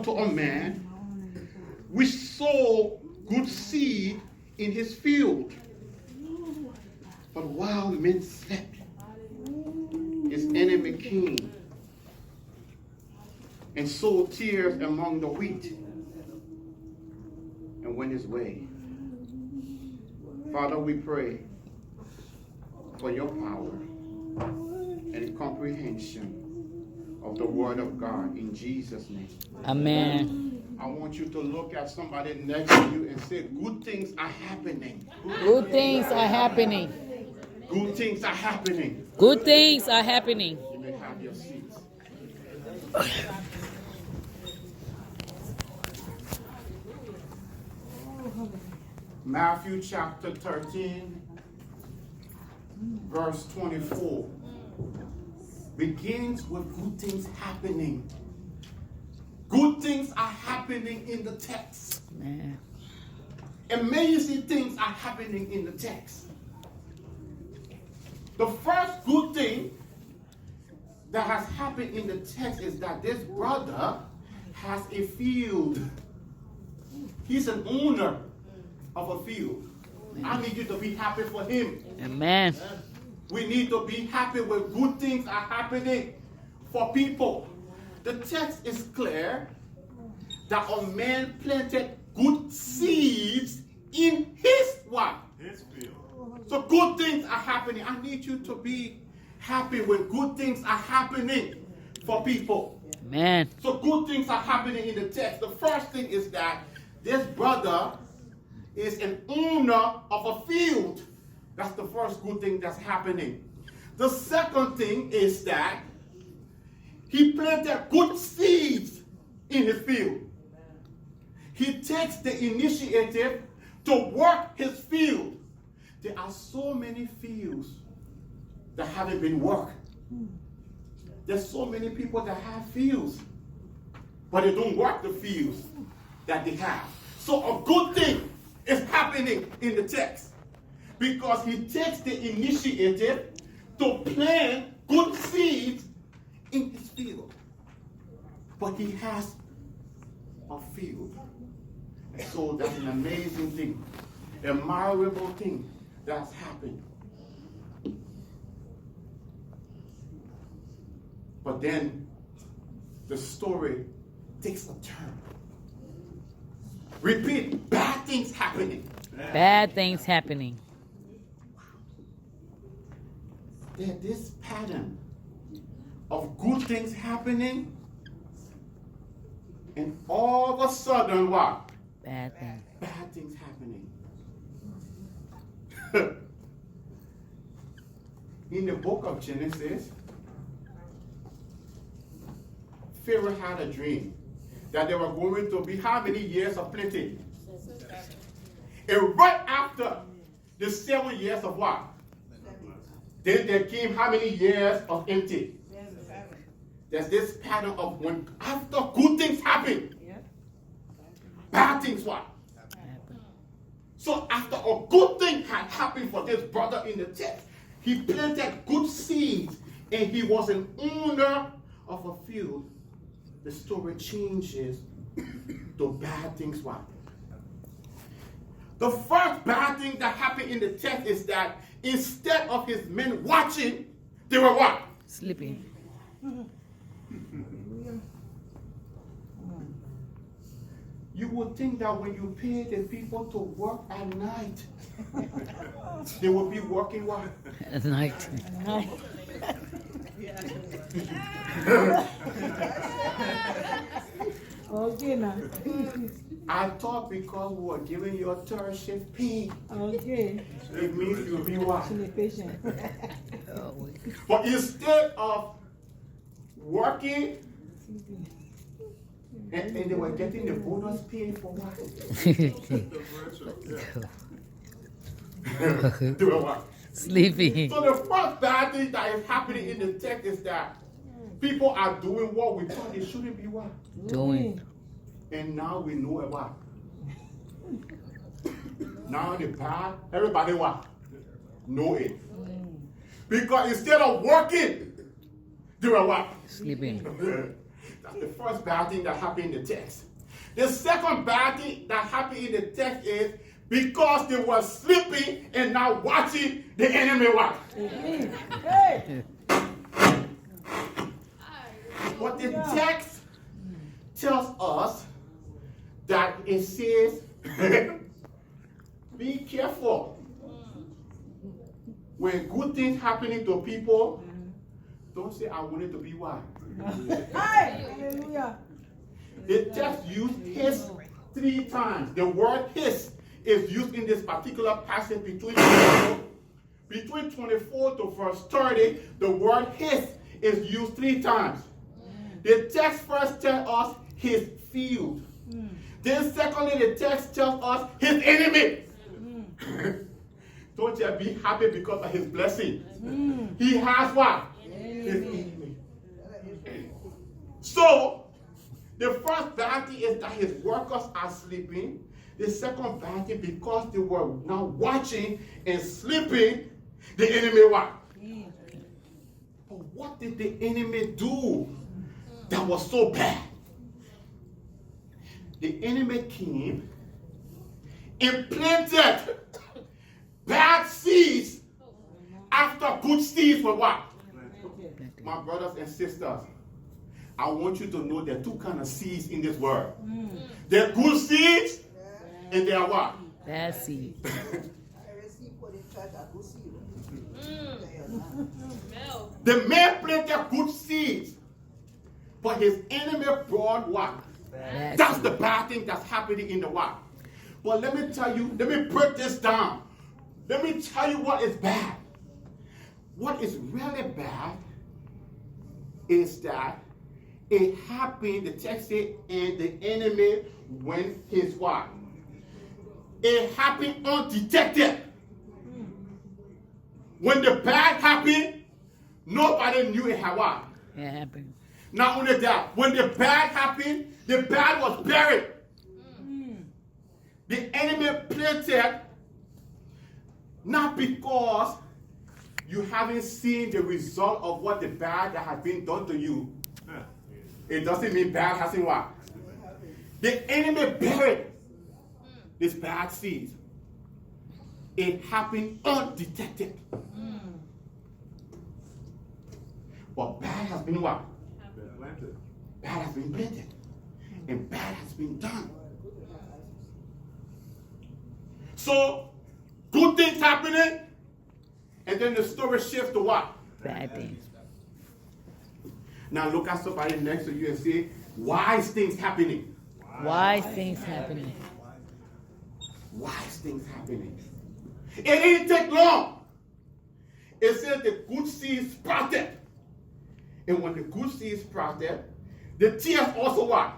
unto a man which sowed good seed in his field. But while men slept, his enemy came and sowed tares among the wheat and went his way. Father, we pray for your power and comprehension of the word of God in Jesus' name. Amen. I want you to look at somebody next to you and say, good things are happening. Good things are happening. Good things are happening. Good things are happening. You may have your seats. Matthew chapter 13, verse 24, begins with good things happening. Good things are happening in the text. Man. Amazing things are happening in the text. The first good thing that has happened in the text is that this brother has a field. He's an owner of a field. I need you to be happy for him. Amen. We need to be happy when good things are happening for people. The text is clear that a man planted good seeds in his what? His field. So good things are happening. I need you to be happy when good things are happening for people. Amen. So good things are happening in the text. The first thing is that this brother is an owner of a field. That's the first good thing that's happening. The second thing is that he planted good seeds in his field. He takes the initiative to work his field. There are so many fields that haven't been worked. There's so many people that have fields, but they don't work the fields that they have. So a good thing is happening in the text because he takes the initiative to plant good seeds in his field. But he has a field. So that's an amazing thing, a admirable thing that's happened. But then the story takes a turn. Repeat, bad things happening. Bad things happening. There's this pattern of good things happening, and all of a sudden, what? Bad things. Bad things happening. In the book of Genesis, Pharaoh had a dream that there were going to be how many years of plenty? And right after the 7 years of what? Then there came how many years of empty? There's this pattern of when after good things happen, bad things what? So after a good thing had happened for this brother in the text, he planted good seeds and he was an owner of a field. The story changes to bad things what? The first bad thing that happened in the text is that instead of his men watching, they were what? Sleeping. You would think that when you pay the people to work at night, they will be working what? At night. Okay, now. I thought because we were giving you a third shift pay, Okay. it means you'll be what? Be patient. But instead of working, and they were getting the bonus pay for what? They were what? Sleeping. So the first bad thing that is happening in the text is that people are doing what we thought they shouldn't be what? Doing. And now we know what? Now the bad, everybody what? Know it. Because instead of working, they were what? Sleeping. That's the first bad thing that happened in the text. The second bad thing that happened in the text is because they were sleeping and not watching the enemy watch. Hey. But the text tells us that it says, be careful. When good things happening to people, don't say, I wanted to be what? Hey. Hallelujah. The text used his 3 times. The word his is used in this particular passage between 24 to verse 30. The word his is used 3 times. The text first tells us his field. Then secondly, the text tells us his enemy. Don't you be happy because of his blessing. He has what? His enemy. So, the first bad thing is that his workers are sleeping. The second bad thing, because they were now watching and sleeping, the enemy what? But what did the enemy do that was so bad? The enemy came and planted bad seeds after good seeds were what? My brothers and sisters, I want you to know there are 2 kinds of seeds in this world. There are good seeds and there are what? Bad seed. The man planted good seeds, but his enemy brought what? Bad That's seed. the bad thing that's happening in the world. But let me tell you, let me break this down. Let me tell you what is bad. What is really bad is that it happened, the text said, and the enemy went his what? It happened undetected. When the bad happened, nobody knew it had what? It happened. Not only that, when the bad happened, the bad was buried. The enemy planted not because you haven't seen the result of what the bad that has been done to you. It doesn't mean bad hasn't what? The enemy buried this bad seed. It happened undetected. But bad has been what? Bad has been planted. And bad has been done. So, good things happening, and then the story shifts to what? Bad things. Now look at somebody next to you and say, why is things happening? Why is things happening? Why is things happening? It didn't take long. It said the good seed sprouted. And when the good seed sprouted, the tears also what?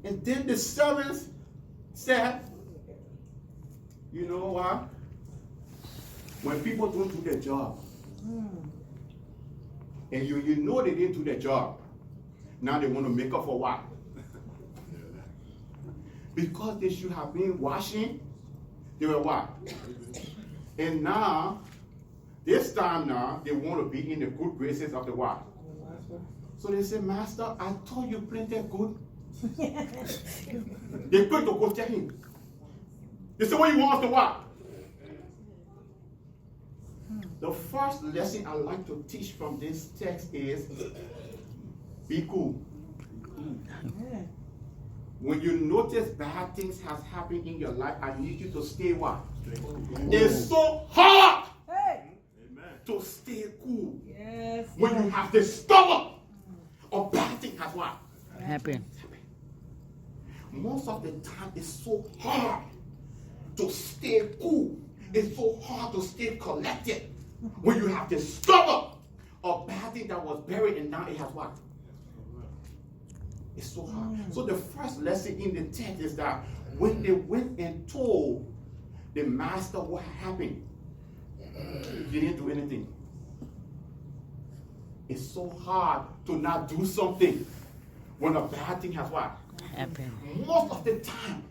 And then the servants said, you know what? When people don't do their job, and you know they didn't do their job, now they want to make up for what? Because they should have been washing, they were what? And now, this time now, they want to be in the good graces of the what? So they say, Master, I thought you planted good. They quick to go tell him. They say, what you want us to what? The first lesson I like to teach from this text is, be cool. When you notice bad things has happened in your life, I need you to stay what? It's so hard to stay cool. Yes. When you have discovered a bad thing has what? Happened. Most of the time, it's so hard to stay cool. It's so hard to stay collected. When you have discovered a bad thing that was buried and now it has what? It's so hard. So the first lesson in the text is that when they went and told the master what happened, he didn't do anything. It's so hard to not do something when a bad thing has what? Happened. Most of the time,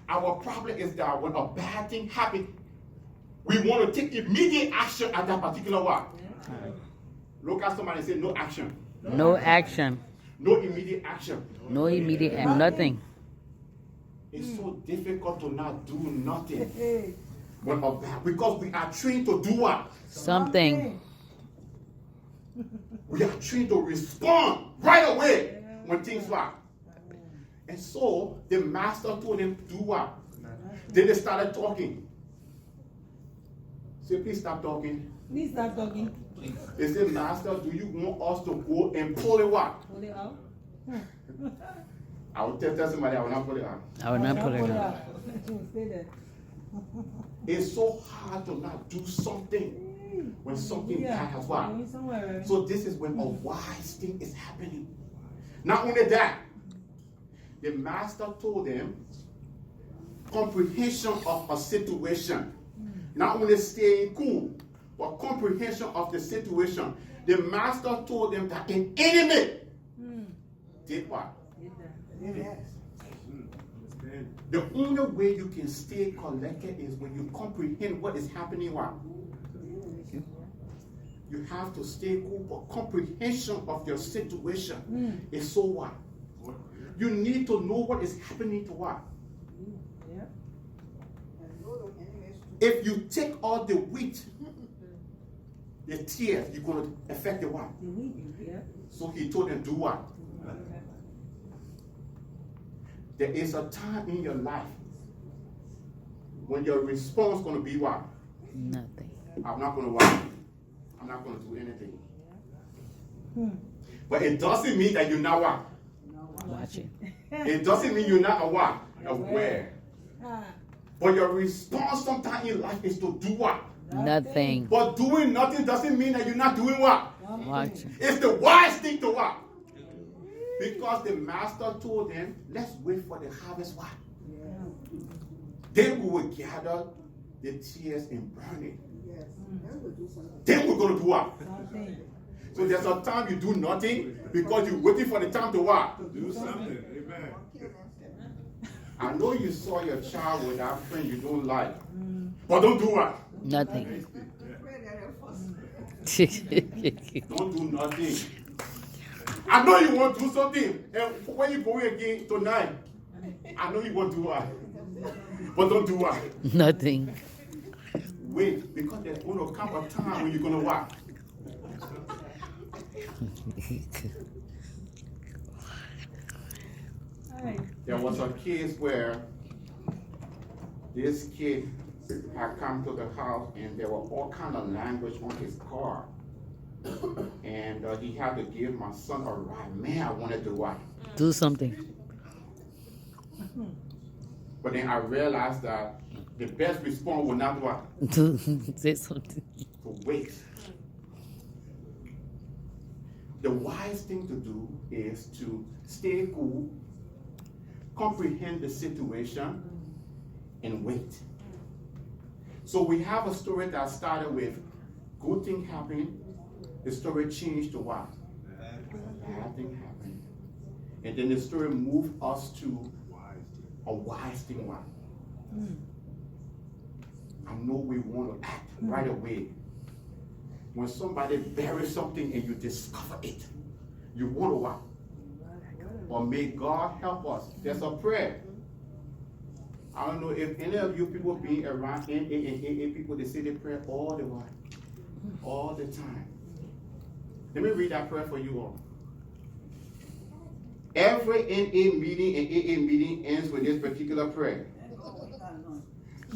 our problem is that when a bad thing happens, we want to take immediate action at that particular what? Look at somebody and say, no action. No action. No immediate action. No immediate and nothing. It's so difficult to not do nothing. Hey. Because we are trained to do what? Something. We are trained to respond right away when things are. And so the master told them to do what? Then they started talking. Say, please stop talking. Please stop talking. They said, Master, do you want us to go and pull it what? Pull it out. I will tell somebody I will not pull it out. I will not put it Pull out. Stay there. It's so hard to not do something when something bad has what? Going somewhere. So this is when a wise thing is happening. Not only that, the master told them comprehension of a situation. Not only staying cool, but comprehension of the situation. The master told them that an enemy did what? The only way you can stay collected is when you comprehend what is happening. What? You have to stay cool, but comprehension of your situation is so what? You need to know what is happening to what? Yeah. If you take all the wheat, the tears, you're going to affect the what? The wheat. Yeah. So he told them, do what? There is a time in your life when your response is going to be what? Nothing. I'm not going to what? I'm not going to do anything. But it doesn't mean that you're not what? Watching. It doesn't mean you're not a what? Aware. But your response sometimes in life is to do what? Nothing. But doing nothing doesn't mean that you're not doing what? Watching. It's the wise thing to what? Because the master told them, let's wait for the harvest what? Then we will gather the tears and burn it. Then we're going to do what? So there's a time you do nothing because you're waiting for the time to what? Do something. Amen. I know you saw your child with that friend you don't like. But don't do what? Nothing. Don't do nothing. I know you want to do something. And when you go again tonight, I know you want to do what? But don't do what? Nothing. Wait, because there's going to come a time when you're going to what? There was a case where this kid had come to the house and there were all kind of language on his car. And he had to give my son a ride. Man, I wanted to what? Do something. But then I realized that the best response was not what? Say something. To wait. The wise thing to do is to stay cool, comprehend the situation, and wait. So we have a story that started with good thing happened. The story changed to what? Bad thing happened. And then the story moved us to a wise thing. What? I know we want to act right away. When somebody buries something and you discover it, you want to what? Or may God help us. There's a prayer. I don't know if any of you people being around NA and AA people, they say they pray all the while. All the time. Let me read that prayer for you all. Every NA meeting and AA meeting ends with this particular prayer.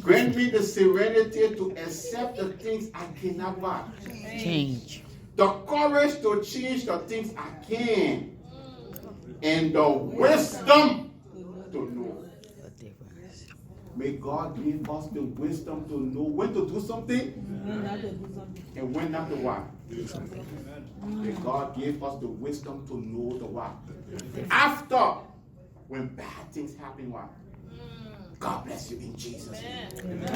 Grant me the serenity to accept the things I cannot buy. Change. The courage to change the things I can. And the wisdom to know. May God give us the wisdom to know when to do something and when not to what. May God give us the wisdom to know the what. After, when bad things happen, what? God bless you in Jesus' name. Amen.